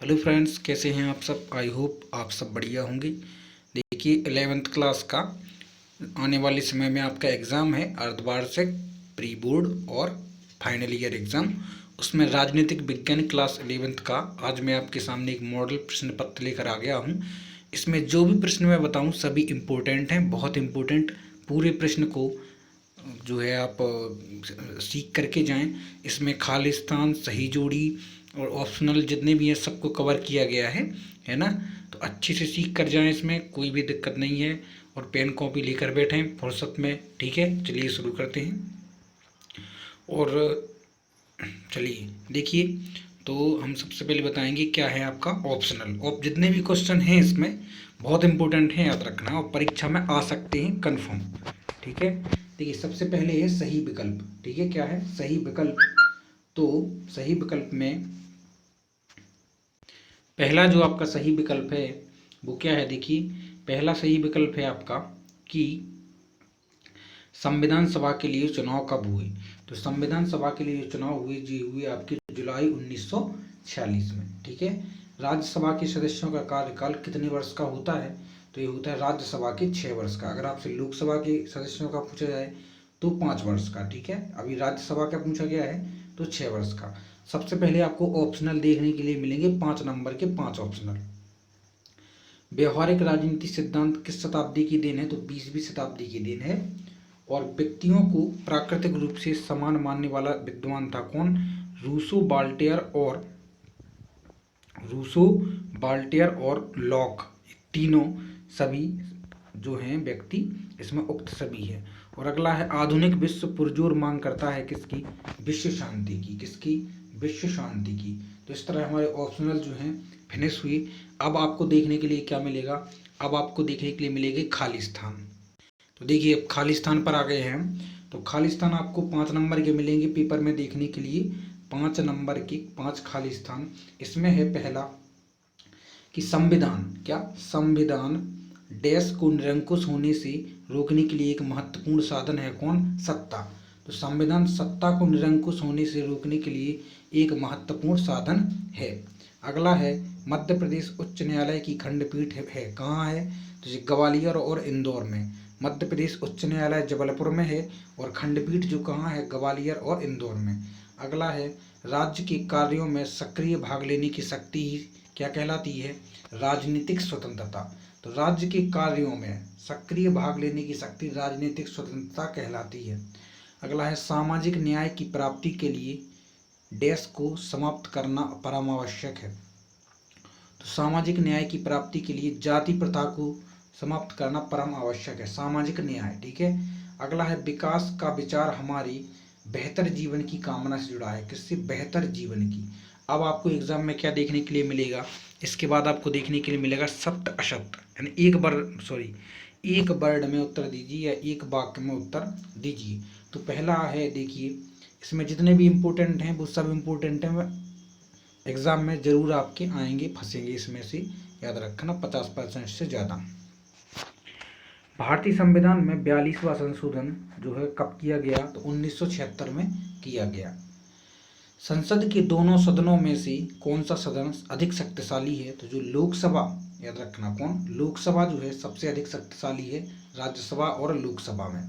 Hello friends, कैसे हैं आप सब। आई होप आप सब बढ़िया होंगे। देखिए 11th क्लास का आने वाले समय में आपका एग्ज़ाम है, अर्धवार्षिक, प्री बोर्ड और फाइनल ईयर एग्ज़ाम। उसमें राजनीतिक विज्ञान क्लास 11th का आज मैं आपके सामने एक मॉडल प्रश्न पत्र लेकर आ गया हूँ। इसमें जो भी प्रश्न मैं बताऊँ सभी इम्पोर्टेंट हैं, बहुत इम्पोर्टेंट। पूरे प्रश्न को जो है आप सीख करके जाएं। इसमें खालिस्तान, सही जोड़ी और ऑप्शनल जितने भी हैं सबको कवर किया गया है ना। तो अच्छे से सीख कर जाएं, इसमें कोई भी दिक्कत नहीं है। और पेन कॉपी लेकर बैठें फुर्सत में, ठीक है। चलिए शुरू करते हैं। और चलिए देखिए, तो हम सबसे पहले बताएंगे क्या है आपका ऑप्शनल। और जितने भी क्वेश्चन हैं इसमें बहुत इंपॉर्टेंट हैं, याद रखना, और परीक्षा में आ सकते हैं कन्फर्म, ठीक है। देखिए सबसे पहले है सही विकल्प, ठीक है। क्या है सही विकल्प? तो सही विकल्प में पहला जो आपका सही विकल्प है वो क्या है? देखिए पहला सही विकल्प है आपका कि संविधान सभा के लिए चुनाव कब हुए। तो संविधान सभा के लिए चुनाव हुए आपके जुलाई 1946 में, ठीक है। राज्यसभा के सदस्यों का कार्यकाल कितने वर्ष का होता है? तो ये होता है राज्यसभा के 6 वर्ष का। अगर आपसे लोकसभा के सदस्यों का पूछा जाए तो 5 वर्ष का, ठीक है। अभी राज्यसभा का पूछा गया है तो 6 वर्ष का। सबसे पहले आपको ऑप्शनल देखने के लिए मिलेंगे 5 नंबर के 5 ऑप्शनल। व्यवहारिक राजनीति सिद्धांत किस शताब्दी की देन है? तो 20वीं शताब्दी की देन है। और व्यक्तियों को प्राकृतिक रूप से समान मानने वाला विद्वान था कौन? रूसो, बाल्टेयर और लॉक। तीनों सभी जो हैं व्यक्ति इसमें उक्त सभी है। और अगला है आधुनिक विश्व पुरजोर मांग करता है किसकी? विश्व शांति की। किसकी? विश्व शांति की। तो इस तरह हमारे ऑप्शनल जो हैं फिनिश हुई। अब आपको देखने के लिए क्या मिलेगा? अब आपको देखने के लिए मिलेंगे खालिस्तान। तो देखिए अब खालिस्तान पर आ गए हैं हम। तो खालिस्तान आपको 5 नंबर के मिलेंगे पेपर में देखने के लिए। 5 नंबर के 5 खालिस्तान। इसमें है पहला कि संविधान, क्या संविधान डैश को निरंकुश होने से रोकने के लिए एक महत्वपूर्ण साधन है कौन? सत्ता। तो संविधान सत्ता को निरंकुश होने से रोकने के लिए एक महत्वपूर्ण साधन है। अगला है मध्य प्रदेश उच्च न्यायालय की खंडपीठ है कहाँ है? तो ये ग्वालियर और इंदौर में। मध्य प्रदेश उच्च न्यायालय जबलपुर में है और खंडपीठ जो कहाँ है? ग्वालियर और इंदौर में। अगला है राज्य के कार्यों में सक्रिय भाग लेने की शक्ति क्या कहलाती है? राजनीतिक स्वतंत्रता। तो राज्य के कार्यों में सक्रिय भाग लेने की शक्ति राजनीतिक स्वतंत्रता कहलाती है। अगला है सामाजिक न्याय की प्राप्ति के लिए डैश को समाप्त करना परमावश्यक है। तो सामाजिक न्याय की प्राप्ति के लिए जाति प्रथा को समाप्त करना परम आवश्यक है। सामाजिक न्याय, ठीक है। अगला है विकास का विचार हमारी बेहतर जीवन की कामना से जुड़ा है। किससे? बेहतर जीवन की। अब आपको एग्जाम में क्या देखने के लिए मिलेगा? इसके बाद आपको देखने के लिए मिलेगा सप्त असप्त, यानी एक वर्ड में उत्तर दीजिए या एक वाक्य में उत्तर दीजिए। तो पहला है, देखिए इसमें जितने भी इम्पोर्टेंट हैं वो सब इम्पोर्टेंट हैं, एग्जाम में जरूर आपके आएंगे, फंसेंगे इसमें से, याद रखना 50% से ज़्यादा। भारतीय संविधान में 42वां संशोधन जो है कब किया गया? तो 1976 में किया गया। संसद के दोनों सदनों में से कौन सा सदन अधिक शक्तिशाली है? तो जो लोकसभा, याद रखना कौन? लोकसभा जो है सबसे अधिक शक्तिशाली है राज्यसभा और लोकसभा में।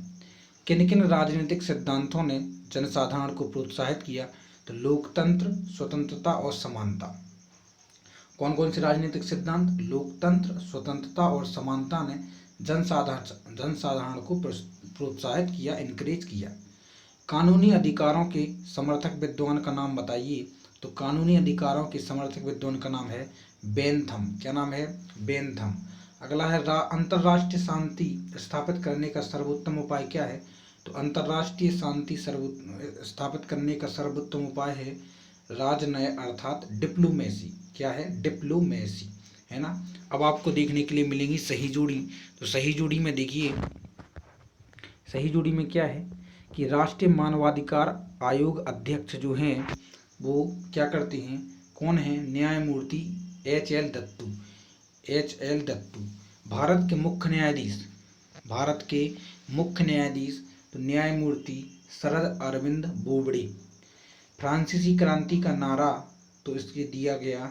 किन किन राजनीतिक सिद्धांतों ने जनसाधारण को प्रोत्साहित किया? तो लोकतंत्र, स्वतंत्रता और समानता। कौन कौन से राजनीतिक सिद्धांत? लोकतंत्र, स्वतंत्रता और समानता ने जनसाधारण को प्रोत्साहित किया, इनकरेज किया। कानूनी अधिकारों के समर्थक विद्वान का नाम बताइए। तो कानूनी अधिकारों के समर्थक विद्वान का नाम है बेंथम। क्या नाम है? बेंथम। अगला है अंतर्राष्ट्रीय शांति स्थापित करने का सर्वोत्तम उपाय क्या है? तो अंतर्राष्ट्रीय शांति स्थापित करने का सर्वोत्तम उपाय है राजनय अर्थात डिप्लोमेसी। क्या है? डिप्लोमेसी, है ना। अब आपको देखने के लिए मिलेंगी सही जोड़ी। तो सही जोड़ी में देखिए, सही जोड़ी में क्या है कि राष्ट्रीय मानवाधिकार आयोग अध्यक्ष जो हैं वो क्या करते हैं? कौन है? न्यायमूर्ति HL दत्तू। HL दत्तू। भारत के मुख्य न्यायाधीश तो न्यायमूर्ति शरद अरविंद बोबड़े। फ्रांसीसी क्रांति का नारा तो इसके दिया गया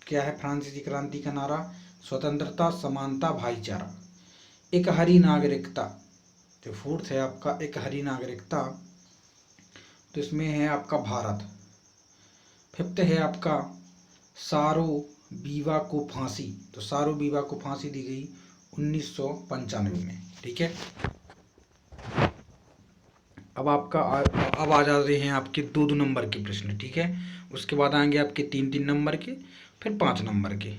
क्या है फ्रांसीसी क्रांति का नारा? स्वतंत्रता, समानता, भाईचारा। एक हरी नागरिकता, जो फोर्थ है आपका एक हरी नागरिकता, तो इसमें है आपका भारत। फिफ्थ है आपका सारो बीवा को फांसी, तो सारो बीवा को फांसी दी गई 1995 में। ठीक है, अब आ जाते हैं आपके 2-2 नंबर के प्रश्न। ठीक है, उसके बाद आएंगे आपके 3-3 नंबर के, फिर 5 नंबर के।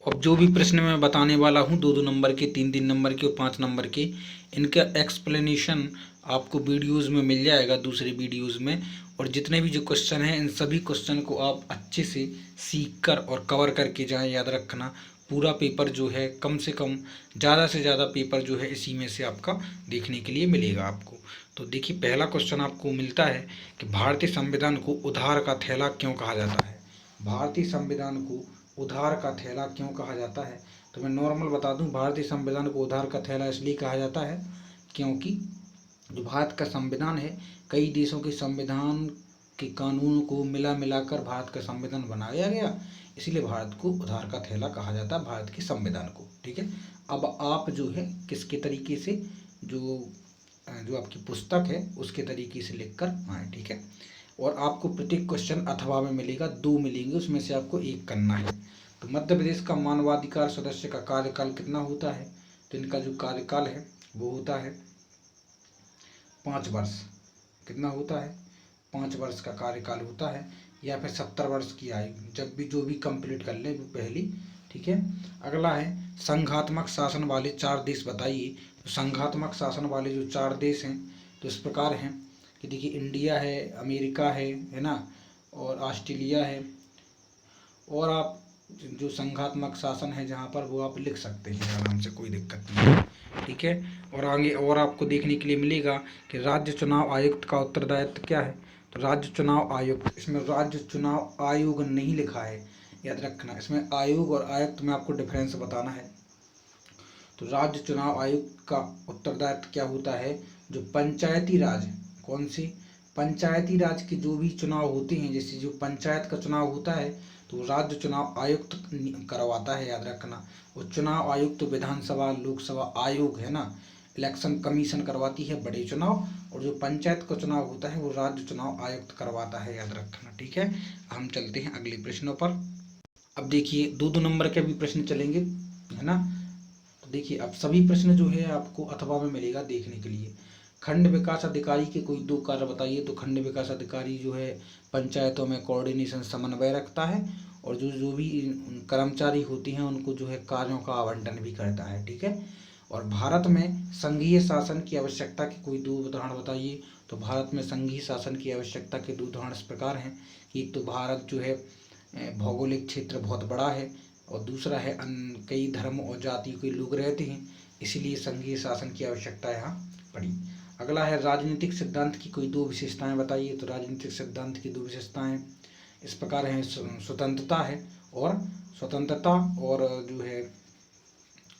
अब जो भी प्रश्न मैं बताने वाला हूँ 2-2 नंबर के, 3-3 नंबर के और 5 नंबर के, इनका एक्सप्लेनेशन आपको वीडियोस में मिल जाएगा, दूसरे वीडियोस में। और जितने भी जो क्वेश्चन हैं इन सभी क्वेश्चन को आप अच्छे से सीख कर और कवर करके जाएं। याद रखना पूरा पेपर जो है कम से कम ज़्यादा से ज़्यादा पेपर जो है इसी में से आपका देखने के लिए मिलेगा आपको। तो देखिए पहला क्वेश्चन आपको मिलता है कि भारतीय संविधान को उधार का थैला क्यों कहा जाता है? भारतीय संविधान को उधार का थैला क्यों कहा जाता है? तो मैं नॉर्मल बता दूं, भारतीय संविधान को उधार का थैला इसलिए कहा जाता है क्योंकि जो भारत का संविधान है, कई देशों के संविधान के कानून को मिला मिलाकर भारत का संविधान बनाया गया, इसलिए भारत को उधार का थैला कहा जाता है, भारत के संविधान को। ठीक है, अब आप जो है किसके तरीके से जो आपकी पुस्तक है उसके तरीके से लिख कर आए। ठीक है, और आपको प्रत्येक क्वेश्चन अथवा में मिलेगा, 2 मिलेंगे, उसमें से आपको एक करना है। तो मध्य प्रदेश का मानवाधिकार सदस्य का कार्यकाल कितना होता है? तो इनका जो कार्यकाल है वो होता है 5 वर्ष। कितना होता है? 5 वर्ष का कार्यकाल होता है, या फिर 70 वर्ष की आयु, जब भी जो भी कंप्लीट कर ले वो पहली। ठीक है, अगला है संघात्मक शासन वाले 4 देश बताइए। तो संघात्मक शासन वाले जो 4 देश हैं तो इस प्रकार हैं कि देखिए इंडिया है, अमेरिका है ना, और ऑस्ट्रेलिया है। और आप जो संघात्मक शासन है जहाँ पर वो आप लिख सकते हैं आराम से, कोई दिक्कत नहीं है। ठीक है, और आगे और आपको देखने के लिए मिलेगा कि राज्य चुनाव आयुक्त का उत्तरदायित्व क्या है? तो राज्य चुनाव आयुक्त, इसमें राज्य चुनाव आयोग नहीं लिखा है, याद रखना। इसमें आयोग और आयुक्त में आपको डिफरेंस बताना है। तो राज्य चुनाव आयुक्त का उत्तरदायित्व क्या होता है? जो पंचायती राज, कौन से पंचायती राज के जो भी चुनाव होते हैं, जैसे जो पंचायत का चुनाव होता है तो राज्य चुनाव आयुक्त करवाता है, याद रखना। वो चुनाव आयुक्त तो विधानसभा लोकसभा आयोग है ना, इलेक्शन कमीशन करवाती है बड़े चुनाव, और जो पंचायत का चुनाव होता है वो राज्य चुनाव आयुक्त करवाता है, याद रखना। ठीक है, हम चलते हैं अगले प्रश्नों पर। अब देखिए 2-2 नंबर के भी प्रश्न चलेंगे, है ना। तो देखिए अब सभी प्रश्न जो है आपको अथवा में मिलेगा देखने के लिए। खंड विकास अधिकारी के कोई 2 कार्य बताइए। तो खंड विकास अधिकारी जो है पंचायतों में कोऑर्डिनेशन समन्वय रखता है, और जो जो भी कर्मचारी होती हैं उनको जो है कार्यों का आवंटन भी करता है। ठीक है, और भारत में संघीय शासन की आवश्यकता के कोई 2 उदाहरण बताइए। तो भारत में संघीय शासन की आवश्यकता के 2 उदाहरण इस प्रकार हैं कि एक तो भारत जो है भौगोलिक क्षेत्र बहुत बड़ा है, और दूसरा है कई धर्म और जाति के लोग रहते हैं, इसीलिए संघीय शासन की आवश्यकता यहाँ पड़ी। अगला है राजनीतिक सिद्धांत की कोई 2 विशेषताएं बताइए। तो राजनीतिक सिद्धांत की 2 विशेषताएं इस प्रकार हैं, स्वतंत्रता है, और स्वतंत्रता और जो है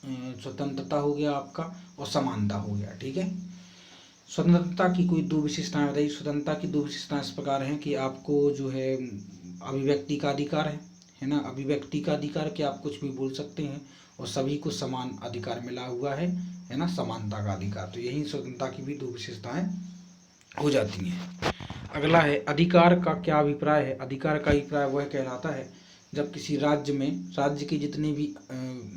स्वतंत्रता हो गया आपका, और समानता हो गया। ठीक है, स्वतंत्रता की कोई 2 विशेषताएं बताइए। स्वतंत्रता की 2 विशेषताएं इस प्रकार हैं कि आपको जो है अभिव्यक्ति का अधिकार है ना, अभिव्यक्ति का अधिकार कि आप कुछ भी बोल सकते हैं, और सभी को समान अधिकार मिला हुआ है ना, समानता का अधिकार। तो यही स्वतंत्रता की भी 2 विशेषताएं हो जाती हैं। अगला है अधिकार का क्या अभिप्राय है। अधिकार का अभिप्राय वह कहलाता है जब किसी राज्य में राज्य के जितने भी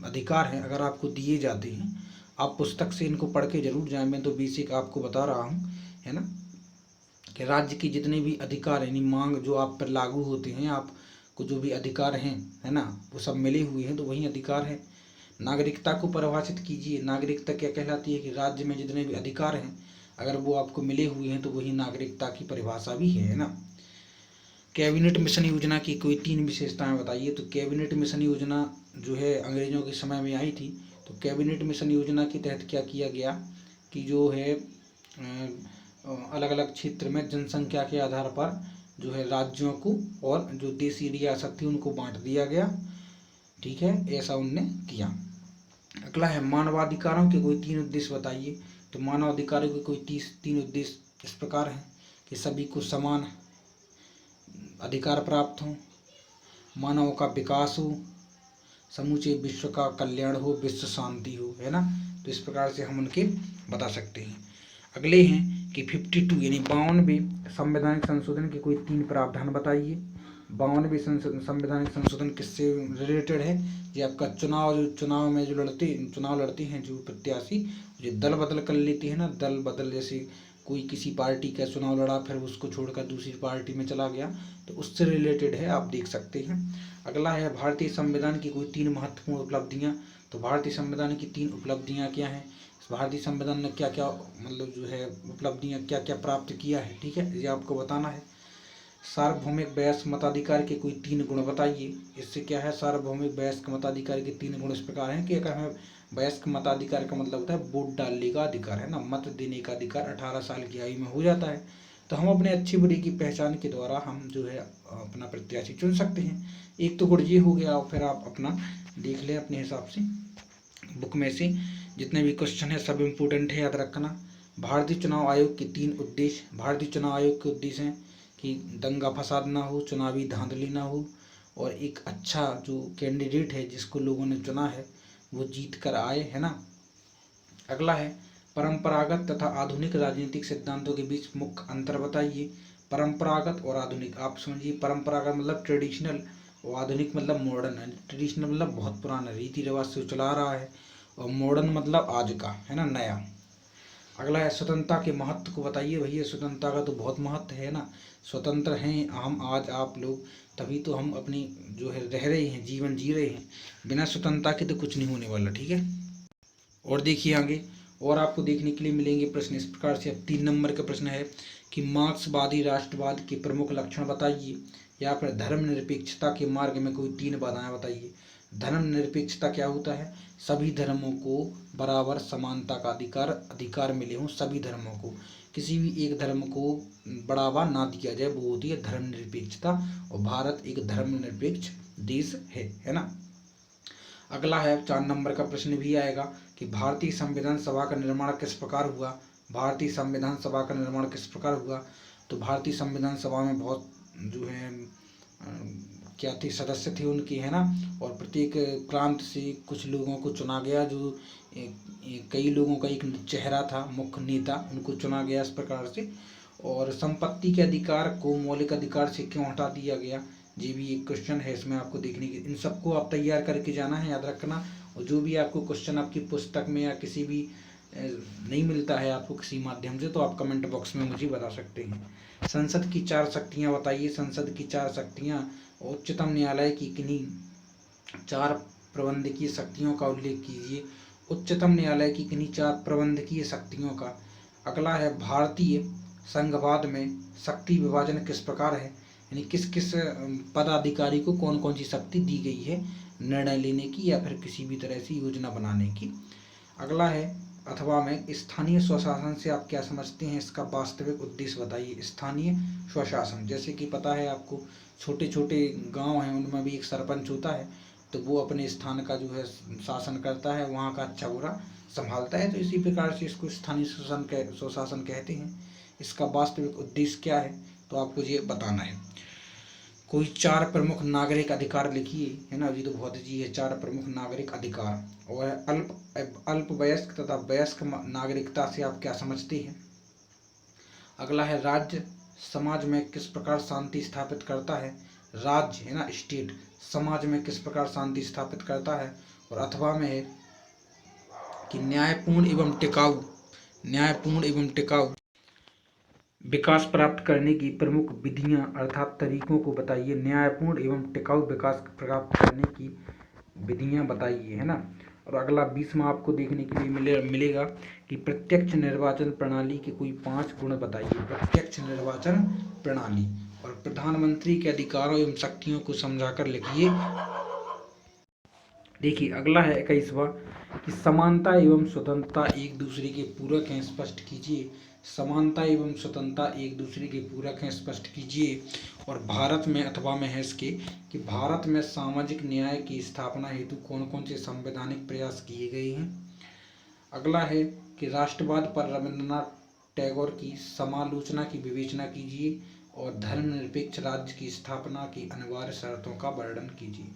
अधिकार हैं अगर आपको दिए जाते हैं, आप पुस्तक से इनको पढ़ के जरूर जाएं, मैं तो बेसिक आपको बता रहा हूँ, है ना, कि राज्य के जितने भी अधिकार यानी मांग जो आप पर लागू होते हैं, आपको जो भी अधिकार हैं, है ना, वो सब मिले हुए हैं, तो वही अधिकार है। नागरिकता को परिभाषित कीजिए। नागरिकता क्या कहलाती है कि राज्य में जितने भी अधिकार हैं अगर वो आपको मिले हुए हैं तो वही नागरिकता की परिभाषा भी है ना। कैबिनेट मिशन योजना की कोई 3 विशेषताएं बताइए। तो कैबिनेट मिशन योजना जो है अंग्रेजों के समय में आई थी। तो कैबिनेट मिशन योजना के तहत क्या किया गया कि जो है अलग अलग क्षेत्र में जनसंख्या के आधार पर जो है राज्यों को और जो देशी रियासत थी उनको बांट दिया गया। ठीक है, ऐसा उनने किया। अगला है मानवाधिकारों के कोई 3 उद्देश्य बताइए। तो मानवाधिकारों के कोई 3 उद्देश्य इस प्रकार हैं कि सभी को समान अधिकार प्राप्त हों, मानव का विकास हो, समूचे विश्व का कल्याण हो, विश्व शांति हो, है ना। तो इस प्रकार से हम उनके बता सकते हैं। अगले हैं कि 52 यानी 52वें संवैधानिक संशोधन के कोई 3 प्रावधान बताइए। 52वें संवैधानिक संशोधन किससे रिलेटेड है? ये आपका चुनाव में जो चुनाव लड़ते हैं जो प्रत्याशी, जो दल बदल कर लेते हैं ना, दल बदल, जैसे कोई किसी पार्टी का चुनाव लड़ा फिर उसको छोड़कर दूसरी पार्टी में चला गया, तो उससे रिलेटेड है, आप देख सकते हैं। अगला है भारतीय संविधान की कोई 3 महत्वपूर्ण उपलब्धियां। तो भारतीय संविधान की 3 उपलब्धियां क्या हैं? भारतीय संविधान ने क्या क्या मतलब जो है उपलब्धियां क्या क्या प्राप्त किया है, ठीक है, ये आपको बताना है। सार्वभौमिक वयस्क मताधिकार के कोई 3 गुण बताइए। इससे क्या है, सार्वभौमिक वयस्क मताधिकार के 3 गुण इस प्रकार हैं कि अगर हमें वयस्क मताधिकार का मतलब होता है वोट डालने का अधिकार, है ना, मत देने का अधिकार 18 साल की आयु में हो जाता है, तो हम अपने अच्छी बुरी की पहचान के द्वारा हम जो है अपना प्रत्याशी चुन सकते हैं। एक तो गुण ये हो गया, और फिर आप अपना देख लें अपने हिसाब से, बुक में से जितने भी क्वेश्चन है सब इम्पोर्टेंट है, याद रखना। भारतीय चुनाव आयोग के 3 उद्देश्य। भारतीय चुनाव आयोग के उद्देश्य हैं कि दंगा फसाद ना हो, चुनावी धांधली ना हो, और एक अच्छा जो कैंडिडेट है जिसको लोगों ने चुना है वो जीत कर आए, है ना। अगला है परंपरागत तथा आधुनिक राजनीतिक सिद्धांतों के बीच मुख्य अंतर बताइए। परंपरागत और आधुनिक, आप समझिए, परंपरागत मतलब ट्रेडिशनल और आधुनिक मतलब मॉडर्न है। ट्रेडिशनल मतलब बहुत पुराना रीति रिवाज से चला रहा है, और मॉडर्न मतलब आज का, है ना, नया। अगला है स्वतंत्रता के महत्व को बताइए। भैया स्वतंत्रता का तो बहुत महत्व है ना, स्वतंत्र हैं हम आज आप लोग, तभी तो हम अपनी जो है रह रहे हैं, जीवन जी रहे हैं। बिना स्वतंत्रता के तो कुछ नहीं होने वाला, ठीक है। और देखिए आगे, और आपको देखने के लिए मिलेंगे प्रश्न इस प्रकार से। अब 3 नंबर का प्रश्न है कि मार्क्सवादी राष्ट्रवाद के प्रमुख लक्षण बताइए, या फिर धर्मनिरपेक्षता के मार्ग में कोई 3 बाधाएं बताइए। धर्मनिरपेक्षता क्या होता है? सभी धर्मों को बराबर समानता का अधिकार मिले हों, सभी धर्मों को, किसी भी एक धर्म को बढ़ावा ना दिया जाए, वो होती है धर्मनिरपेक्षता। और भारत एक धर्मनिरपेक्ष देश है ना। अगला है 4 नंबर का प्रश्न भी आएगा कि भारतीय संविधान सभा का निर्माण किस प्रकार हुआ। भारतीय संविधान सभा का निर्माण किस प्रकार हुआ? तो भारतीय संविधान सभा में बहुत जो है क्या थे, सदस्य थे उनके, है ना, और प्रत्येक प्रांत से कुछ लोगों को चुना गया, जो कई लोगों का एक चेहरा था, मुख्य नेता, उनको चुना गया इस प्रकार से। और संपत्ति के अधिकार को मौलिक अधिकार से क्यों हटा दिया गया, ये भी एक क्वेश्चन है इसमें आपको देखने की। इन सबको आप तैयार करके जाना है, याद रखना। और जो भी आपको क्वेश्चन आपकी पुस्तक में या किसी भी नहीं मिलता है आपको किसी माध्यम से, तो आप कमेंट बॉक्स में मुझे बता सकते हैं। संसद की 4 शक्तियाँ बताइए। संसद की 4 शक्तियाँ। उच्चतम न्यायालय की किन्हीं 4 प्रबंधकीय शक्तियों का उल्लेख कीजिए। उच्चतम न्यायालय की किन्हीं 4 प्रबंधकीय शक्तियों का। अगला है भारतीय संघवाद में शक्ति विभाजन किस प्रकार है, यानी किस किस पदाधिकारी को कौन कौन सी शक्ति दी गई है निर्णय लेने की या फिर किसी भी तरह से योजना बनाने की। अगला है अथवा में स्थानीय स्वशासन से आप क्या समझते हैं, इसका वास्तविक उद्देश्य बताइए। स्थानीय स्वशासन, जैसे कि पता है आपको, छोटे छोटे गांव हैं उनमें भी एक सरपंच होता है, तो वो अपने स्थान का जो है शासन करता है, वहाँ का अच्छा बुरा संभालता है, तो इसी प्रकार से इसको स्थानीय स्वशासन कहते हैं। इसका वास्तविक उद्देश्य क्या है, तो आपको ये बताना है। कोई 4 प्रमुख नागरिक अधिकार लिखिए, है ना, ये तो बहुत जी है। 4 प्रमुख नागरिक अधिकार। और अल्पवयस्क तथा वयस्क नागरिकता से आप क्या समझते हैं। अगला है राज्य समाज में किस प्रकार शांति स्थापित करता है। राज्य, है ना, स्टेट, समाज में किस प्रकार शांति स्थापित करता है। और अथवा में है कि न्यायपूर्ण एवं टिकाऊ विकास प्राप्त करने की प्रमुख विधियां अर्थात तरीकों को बताइए। न्यायपूर्ण एवं टिकाऊ विकास प्राप्त करने की विधियां बताइए, है ना। और अगला 20वां आपको देखने के लिए मिलेगा कि प्रत्यक्ष निर्वाचन प्रणाली के कोई 5 गुण बताइए। प्रत्यक्ष निर्वाचन प्रणाली। और प्रधानमंत्री के अधिकारों एवं शक्तियों को समझाकर लिखिए। देखिए अगला है 21वां कि समानता एवं स्वतंत्रता एक दूसरे के पूरक हैं, स्पष्ट कीजिए। समानता एवं स्वतंत्रता एक दूसरे के पूरक हैं, स्पष्ट कीजिए। और भारत में अथवा में है इसके कि भारत में सामाजिक न्याय की स्थापना हेतु कौन कौन से संवैधानिक प्रयास किए गए हैं। अगला है कि राष्ट्रवाद पर रविंद्रनाथ टैगोर की समालोचना की विवेचना कीजिए। और धर्मनिरपेक्ष राज्य की स्थापना की अनिवार्य शर्तों का वर्णन कीजिए।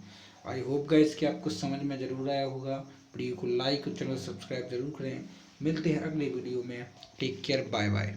आई होप गाइस कि आपको समझ में जरूर आया होगा। वीडियो को लाइक और चैनल सब्सक्राइब जरूर करें। मिलते हैं अगले वीडियो में। Take care, bye bye.